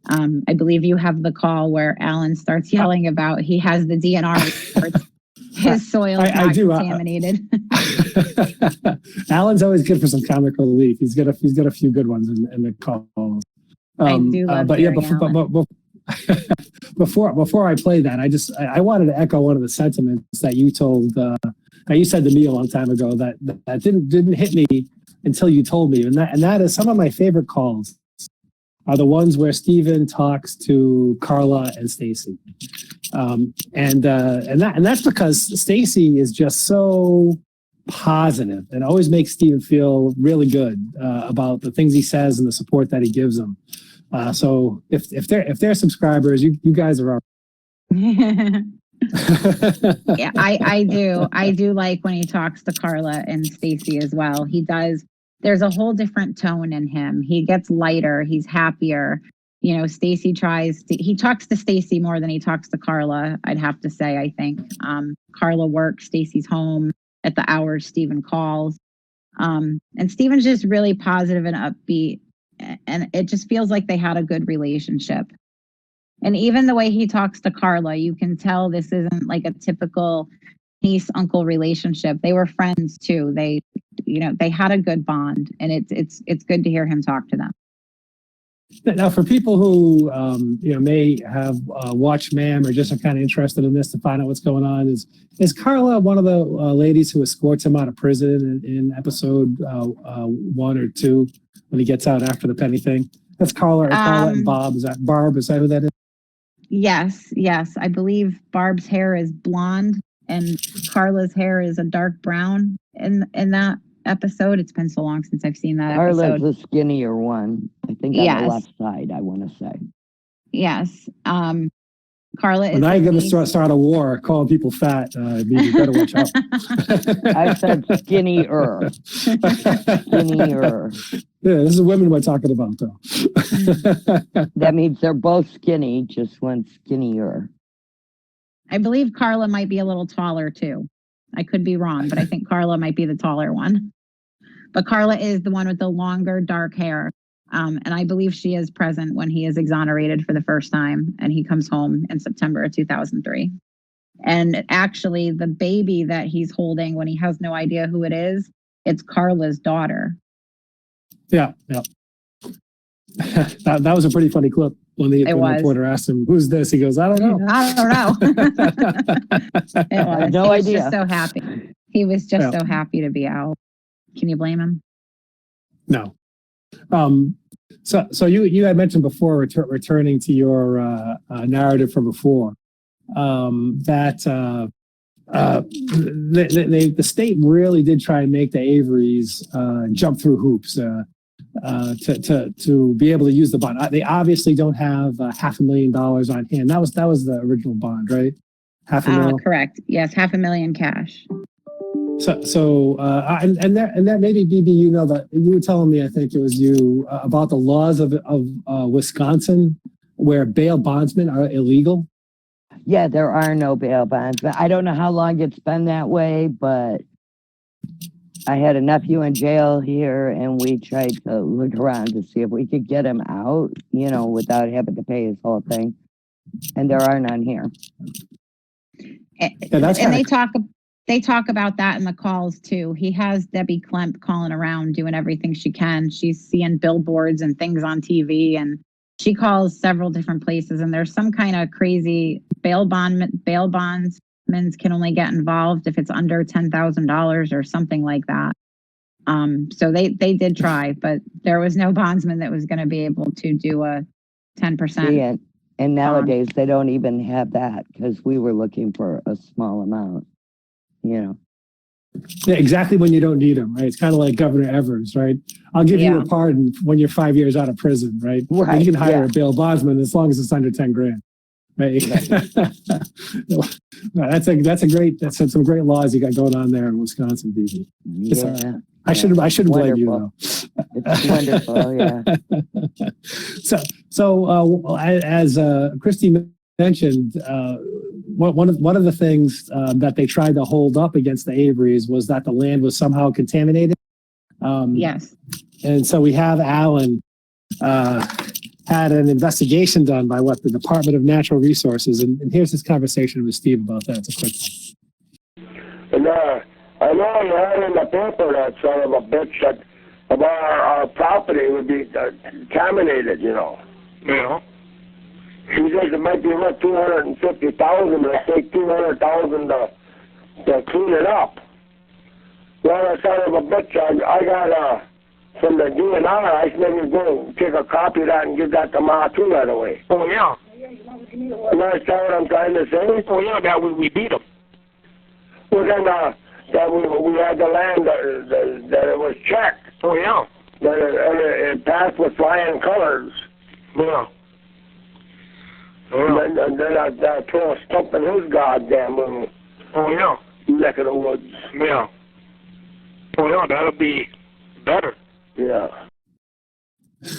I believe you have the call where Alan starts yelling about he has the DNR reports. His soil is not contaminated. Alan's always good for some comic relief. He's got a few good ones in the calls. I do love before I play that, I wanted to echo one of the sentiments that you told that you said to me a long time ago that didn't hit me until you told me, and that is some of my favorite calls are the ones where Steven talks to Carla and Stacy, and that's because Stacy is just so positive and always makes Steven feel really good about the things he says and the support that he gives him. So if they're subscribers, you guys are. Yeah, I do like when he talks to Carla and Stacy as well. He does. There's a whole different tone in him. He gets lighter. He's happier. Stacy he talks to Stacy more than he talks to Carla, I'd have to say, I think. Carla works, Stacy's home at the hours Steven calls. And Steven's just really positive and upbeat. And it just feels like they had a good relationship. And even the way he talks to Carla, you can tell this isn't like a typical niece uncle relationship. They were friends too. They had a good bond, and it's good to hear him talk to them. Now, for people who may have watched MAM or just are kind of interested in this to find out what's going on, is Carla one of the ladies who escorts him out of prison in episode 1 or 2 when he gets out after the penny thing? That's Carla and Bob. Is that Barb? Is that who that is? Yes. I believe Barb's hair is blonde and Carla's hair is a dark brown in that episode. It's been so long since I've seen that episode. Carla's the skinnier one. I think on the left side, I want to say. Yes. Carla is. Now you're going to start a war calling people fat. You better watch out. I said skinnier. Skinnier. Yeah, this is women we're talking about, though. That means they're both skinny, just one skinnier. I believe Carla might be a little taller, too. I could be wrong, but I think Carla might be the taller one. But Carla is the one with the longer, dark hair. And I believe she is present when he is exonerated for the first time and he comes home in September of 2003. And actually, the baby that he's holding when he has no idea who it is, it's Carla's daughter. Yeah. That was a pretty funny clip when the reporter asked him, "Who's this?" He goes, "I don't know." It was. No he was idea. Just so happy. He was just so happy to be out. Can you blame him? No. So you had mentioned before, returning to your narrative from before, that the state really did try and make the Averys jump through hoops to be able to use the bond. They obviously don't have $500,000 on hand. That was the original bond, right? $500,000. Correct. Yes, $500,000 cash. So and that maybe BB, that you were telling me, I think it was you, about the laws of Wisconsin where bail bondsmen are illegal. Yeah, there are no bail bonds, but I don't know how long it's been that way, but I had a nephew in jail here, and we tried to look around to see if we could get him out, you know, without having to pay his whole thing. And there are none here. And they talk about that in the calls too. He has Debbie Klemp calling around doing everything she can. She's seeing billboards and things on TV, and she calls several different places, and there's some kind of crazy bail bondsmen can only get involved if it's under $10,000 or something like that. So they did try, but there was no bondsman that was going to be able to do a 10%. And nowadays they don't even have that, because we were looking for a small amount, you know. Yeah, exactly, when you don't need them, right? It's kind of like Governor Evers, right? I'll give you a pardon when you're 5 years out of prison, right? Right. You can hire a bail bondsman as long as it's under 10 grand. Right. That's some great laws you got going on there in Wisconsin, DB. Yeah. I shouldn't blame you though. It's wonderful, yeah. So as Kristi mentioned, one of the things that they tried to hold up against the Averys was that the land was somehow contaminated. Yes. And so we have Alan had an investigation done by the Department of Natural Resources, and here's this conversation with Steve about that. It's a quick one. And I know you had in the paper that son of a bitch that about our property would be contaminated, you know. Yeah. He says it might be worth $250,000, but it take $200,000 to clean it up. Well, that son of a bitch, I got from the DNR, I said, maybe go take a copy of that and give that to Ma too right away. Oh, yeah. You understand what I'm trying to say? Oh, yeah, that we beat them. Well, then that we had the land that it was checked. Oh, yeah. That it passed with flying colors. Yeah. Oh, yeah. And then I throw a stump in his goddamn little neck of the woods. Yeah. Oh, yeah, that'll be better. Yeah.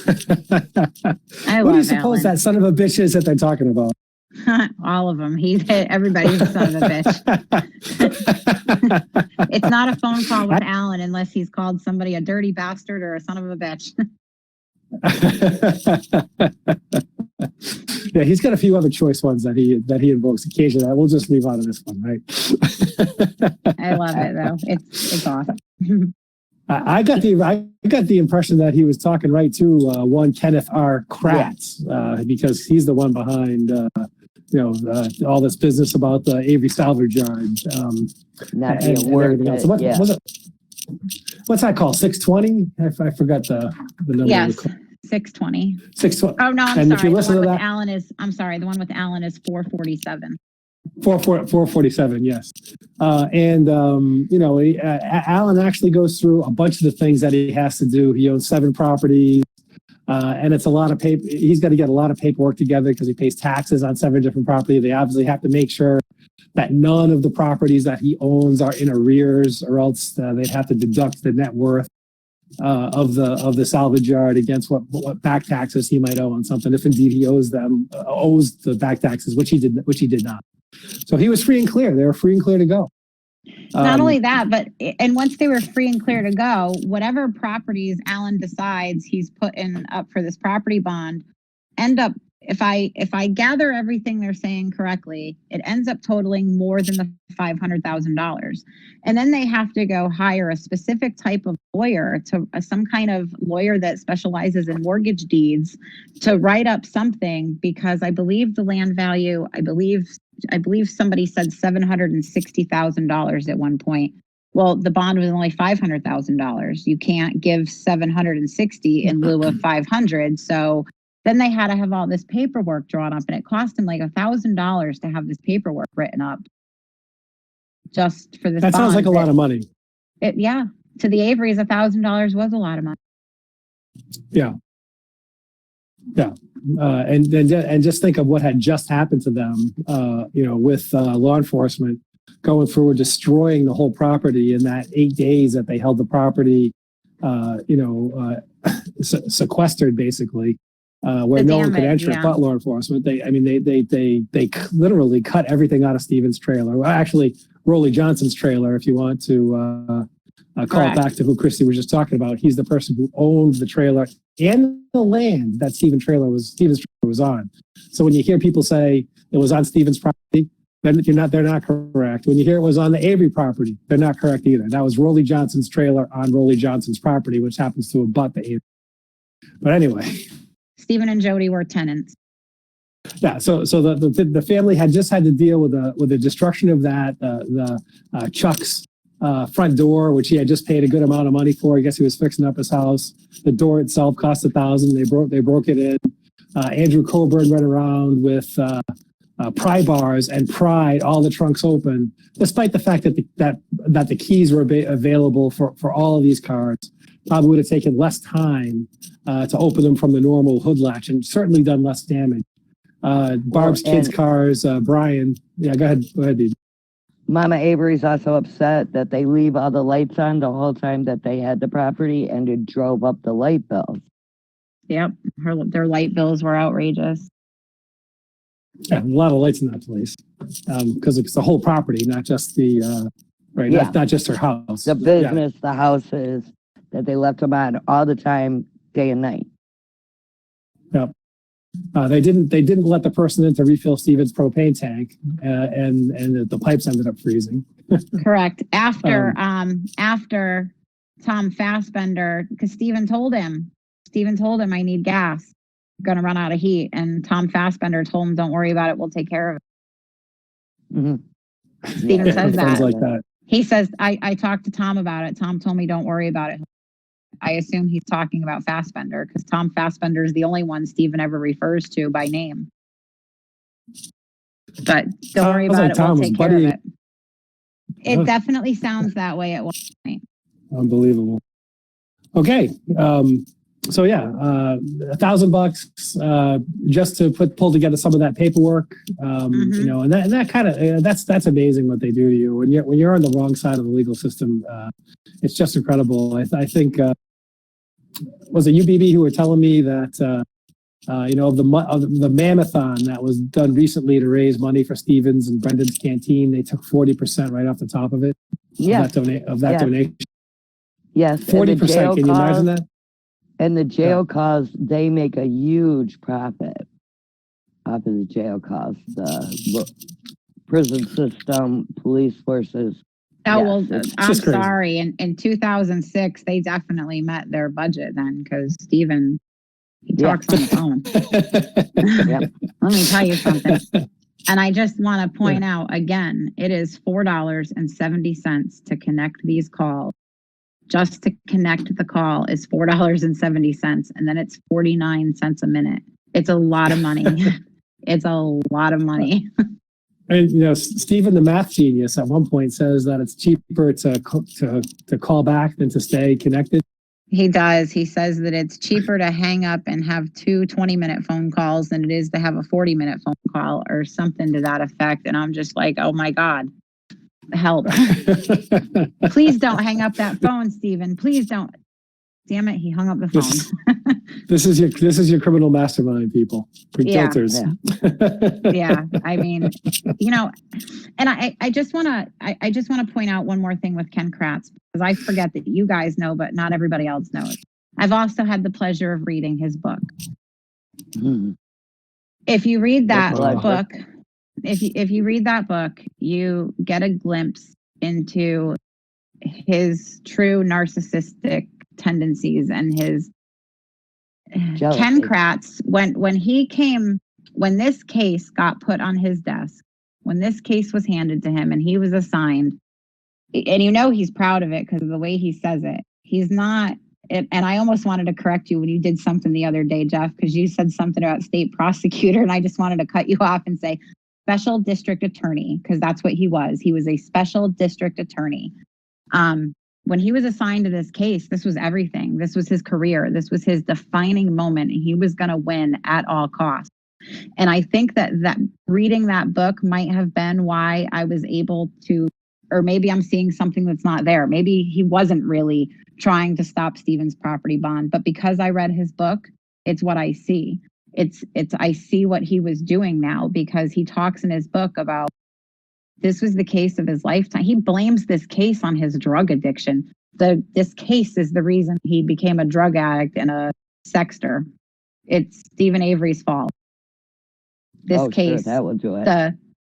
What do you suppose that son of a bitch is that they're talking about? All of them. Everybody's a son of a bitch. It's not a phone call with Alan unless he's called somebody a dirty bastard or a son of a bitch. Yeah, he's got a few other choice ones that he invokes occasionally. We'll just leave out of this one, right? I love it though. It's awesome. I got the impression that he was talking right to one Kenneth R. Kratz, because he's the one behind all this business about the Avery salvage yard. Not being worth it. So what's that called? 620? I forgot the number. Yes, 620. 620. Oh no, I'm and sorry. If you listen to that, the one with Alan is 447. 447, yes. Alan actually goes through a bunch of the things that he has to do. He owns 7 properties, and it's a lot of paper. He's got to get a lot of paperwork together because he pays taxes on 7 different properties. They obviously have to make sure that none of the properties that he owns are in arrears, or else they'd have to deduct the net worth of the salvage yard against what back taxes he might owe on something, if indeed he owes the back taxes, which he did not. So he was free and clear. They were free and clear to go. Not only that, but once they were free and clear to go, whatever properties Alan decides he's putting up for this property bond end up, if I gather everything they're saying correctly, it ends up totaling more than the $500,000. And then they have to go hire a specific type of lawyer, to some kind of lawyer that specializes in mortgage deeds, to write up something, because I believe the land value, I believe somebody said $760,000 at one point. Well, the bond was only $500,000. You can't give 760 in lieu of 500. So then they had to have all this paperwork drawn up, and it cost them like $1,000 to have this paperwork written up just for this. That sounds like a lot of money. To the Averys, $1,000 was a lot of money. Yeah. And just think of what had just happened to them, with law enforcement going through and destroying the whole property in that 8 days that they held the property, sequestered basically, where no one could enter it but law enforcement. They literally cut everything out of Steven's trailer. Well, actually, Rolly Johnson's trailer, if you want to call it back to who Kristi was just talking about. He's the person who owned the trailer and the land that Stevens trailer was on. So when you hear people say it was on Stevens' property, then they're not correct. When you hear it was on the Avery property, they're not correct either. That was Rollie Johnson's trailer on Rollie Johnson's property, which happens to abut the Avery. But anyway. Stephen and Jody were tenants. Yeah, so the family had just had to deal with the destruction of that Chuck's front door, which he had just paid a good amount of money for. I guess he was fixing up his house. The door itself cost $1,000. They broke it in. Andrew Coburn went around with pry bars and pried all the trunks open, despite the fact that the keys were available for all of these cars. Probably would have taken less time to open them from the normal hood latch, and certainly done less damage. Barb's kids' cars, Brian. Yeah, go ahead, dude. Mama Avery's also upset that they leave all the lights on the whole time that they had the property, and it drove up the light bills. Yep, their light bills were outrageous. Yeah, a lot of lights in that place because it's the whole property, not just the not just her house. The business, the houses that they left them on all the time, day and night. Yep. They didn't let the person in to refill Stevens' propane tank, and the pipes ended up freezing. Correct. After Tom Fassbender, because Steven told him, I need gas. I'm gonna run out of heat. And Tom Fassbender told him, don't worry about it, we'll take care of it. Mm-hmm. Steven says that. Like that. He says, I talked to Tom about it. Tom told me, don't worry about it. I assume he's talking about Fassbender because Tom Fassbender is the only one Steven ever refers to by name. But don't worry about it. We'll take care of it. It definitely sounds that way at one point. Unbelievable. Okay. So yeah, $1,000 just to pull together some of that paperwork. You know, and that kind of that's amazing what they do to you when you're on the wrong side of the legal system. It's just incredible. I think was it UBB who were telling me that you know, of the Mammothon that was done recently to raise money for Stevens and Brendan's Canteen, they took 40% right off the top of it. Yeah. Of that donation. Yes. 40%. Can you imagine that? And the jail calls, they make a huge profit off of the jail calls. The prison system, police forces. Oh, well, I'm sorry. In 2006, they definitely met their budget then because Steven, he talks on the phone. Let me tell you something. And I just want to point out again, it is $4.70 to connect these calls. Just to connect the call is $4.70, and then it's 49 cents a minute. It's a lot of money. It's a lot of money. And you know, Steven, the math genius, at one point says that it's cheaper to call back than to stay connected. He does. He says that it's cheaper to hang up and have 2 20-minute phone calls than it is to have a 40-minute phone call or something to that effect. And I'm just like, oh my God. Help. Please don't hang up that phone, Steven. Please don't. Damn it, he hung up the phone. This is your criminal mastermind, people. Guilters. Yeah. I mean, you know, and I just wanna point out one more thing with Ken Kratz, because I forget that you guys know, but not everybody else knows. I've also had the pleasure of reading his book. If you read that book, if you read that book, you get a glimpse into his true narcissistic tendencies and his jealousy. Ken Kratz, when this case got put on his desk, when this case was handed to him and he was assigned, and you know he's proud of it because of the way he says it. He's not, and I almost wanted to correct you when you did something the other day, Jeff, because you said something about state prosecutor, and I just wanted to cut you off and say special district attorney, because that's what he was. He was a special district attorney. When he was assigned to this case, this was everything. This was his career. This was his defining moment. And he was going to win at all costs. And I think that reading that book might have been why I was able to, or maybe I'm seeing something that's not there. Maybe he wasn't really trying to stop Steven's property bond, but because I read his book, it's what I see. I see what he was doing now, because he talks in his book about this was the case of his lifetime. He blames this case on his drug addiction. this case is the reason he became a drug addict and a sexter. It's Steven Avery's fault. This case, sure, that will do it.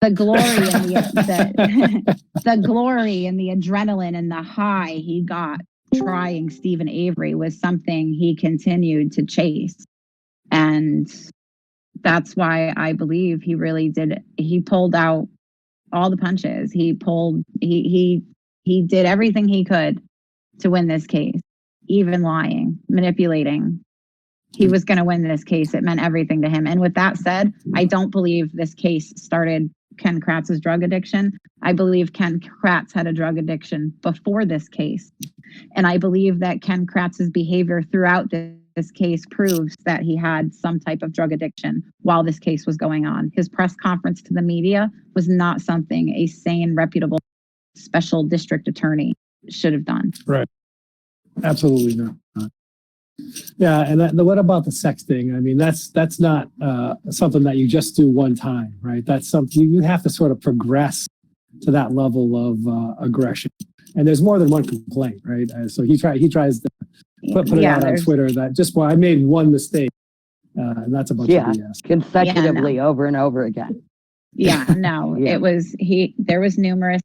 The glory and the glory and the adrenaline and the high he got trying Steven Avery was something he continued to chase. And that's why I believe he really did. He pulled out all the punches. He did everything he could to win this case, even lying, manipulating. He was going to win this case. It meant everything to him. And with that said, I don't believe this case started Ken Kratz's drug addiction. I believe Ken Kratz had a drug addiction before this case. And I believe that Ken Kratz's behavior throughout this case proves that he had some type of drug addiction while this case was going on. His press conference to the media was not something a sane, reputable special district attorney should have done. Right. Absolutely not. Yeah, and what about the sexting? I mean, that's not something that you just do one time, right? That's something you have to sort of progress to that level of aggression. And there's more than one complaint, right? So he tries to put it out on Twitter that I made one mistake, and that's a bunch of BS. Consecutively over and over again. Yeah, no, it was there was numerous,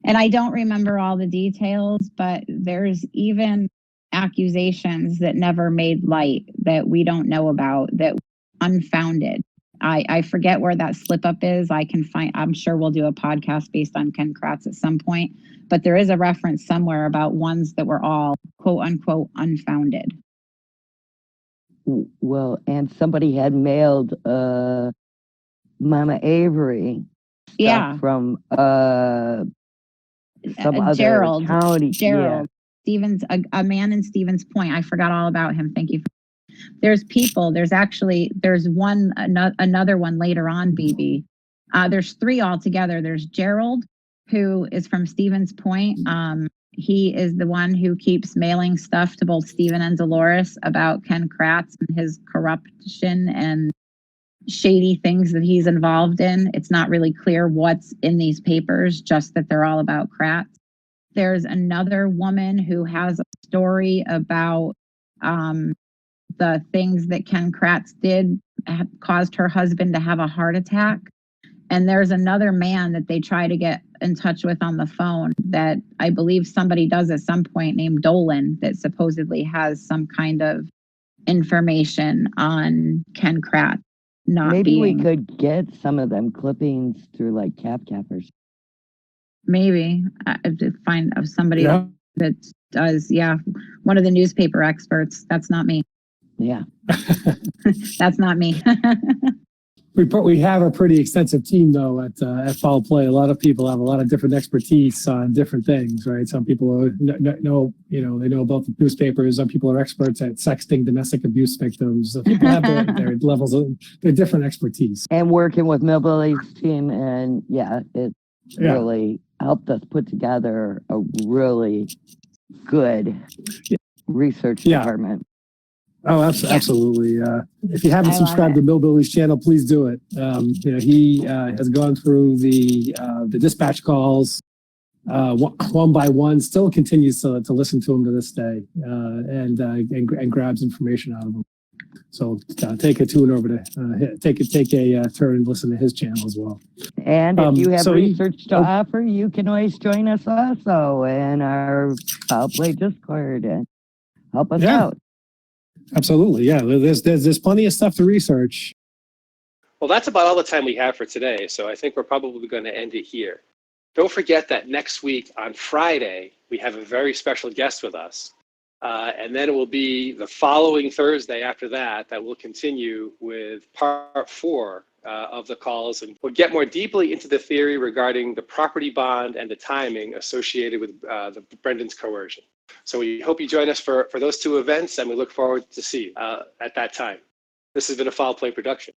and I don't remember all the details, but there's even accusations that never made light that we don't know about, that unfounded. I forget where that slip up is. I'm sure we'll do a podcast based on Ken Kratz at some point, but there is a reference somewhere about ones that were all quote unquote unfounded. Well, and somebody had mailed Mama Avery from some other Gerald county. Gerald. Stevens, a man in Stevens Point. I forgot all about him. Thank you. There's another one later on, BB. There's three altogether. There's Gerald, who is from Stevens Point. He is the one who keeps mailing stuff to both Stephen and Dolores about Ken Kratz and his corruption and shady things that he's involved in. It's not really clear what's in these papers, just that they're all about Kratz. There's another woman who has a story about the things that Ken Kratz did caused her husband to have a heart attack. And there's another man that they try to get in touch with on the phone that I believe somebody does at some point named Dolan that supposedly has some kind of information on Ken Kratz. Maybe we could get some of them clippings through like Cappers. Maybe to find somebody that does. Yeah. One of the newspaper experts. That's not me. Yeah. That's not me. We have a pretty extensive team though at Foul Play. A lot of people have a lot of different expertise on different things, right? Some people know they know about the newspapers. Some people are experts at sexting domestic abuse victims. So people have their levels of their different expertise. And working with Millbilly's team, and it really helped us put together a really good research department. Oh, absolutely. If you haven't subscribed to Millbilly's channel, please do it. He has gone through the dispatch calls one by one, still continues to listen to them to this day, and grabs information out of them. So take a tune over to take a turn and listen to his channel as well. And if you have research to offer, you can always join us also in our Foul Play Discord and help us out. Absolutely, yeah. There's plenty of stuff to research. Well, that's about all the time we have for today, so I think we're probably going to end it here. Don't forget that next week on Friday, we have a very special guest with us. And then it will be the following Thursday after that we'll continue with part 4 of the calls. And we'll get more deeply into the theory regarding the property bond and the timing associated with Brendan's coercion. So we hope you join us for those two events, and we look forward to see you at that time. This has been a Foul Play production.